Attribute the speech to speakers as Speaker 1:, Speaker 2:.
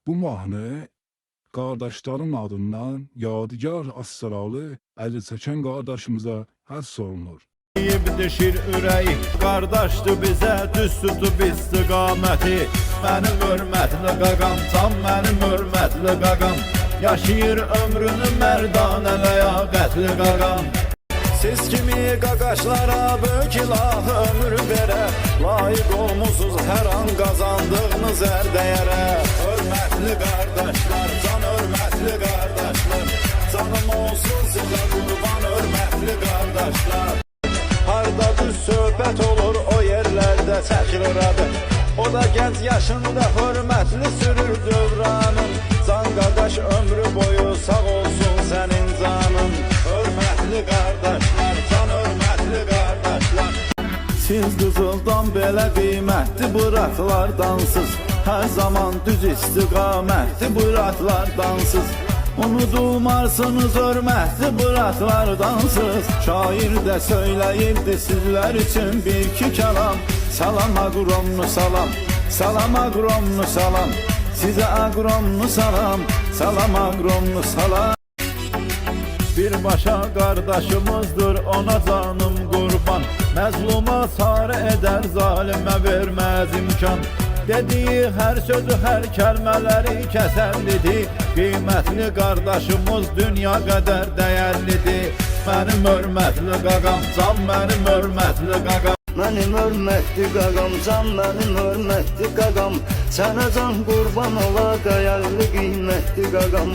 Speaker 1: Bu mahnı qardaşların adından Yadigar Asralı əli çəkən qardaşımıza həsr olunur.
Speaker 2: Yiyib düşür ürəyi, qardaşdı bizə düz tutub istiqaməti. Mənim hörmətli qaqam, tam mənim hörmətli qaqam, yaşayır ömrünü mərdanə ləyaqətli qaqam. Siz kimi qaqaşlara böyük ilah ömür verə, layiq olmusuz hər an qazandığınız hər dəyərə. Hörmətli qardaşlar, can hörmətli qardaşlar, canım olsun sizə qurban hörmətli qardaşlar. Harda düz söhbət olur o yerlərdə çəkilir adı. O da gənc yaşında hörmətli sürür dövranın. Can qardaş ömrü boyu sağ olsun sənin canın. Hörmətli qardaşlar, can hörmətli qardaşlar. Siz qızıldan belə qiymətli bıraklardansız. Hər zaman düz istiqamətli bıraklardansız. Unudulmarsınız hörmətli bıraklardansız. Şair də söyləyirdi sizlər üçün bir iki kəlam. Salam agromnu salam, salam agromnu salam, sizə agromnu salam, salam agromnu salam. Birbaşa qardaşımızdır ona canım qurban, məzluma sarı edər zalimə verməz imkan. Dediyi hər sözü, hər kəlmələri kəsərlidir. Qiymətli qardaşımız dünya qədər dəyərlidir. Mənim hörmətli qaqam, can mənim hörmətli qaqam.
Speaker 3: Mənim hörmətli qaqam, can mənim hörmətli qaqam, sənə can qurban ola dəyərli qiymətli qaqam.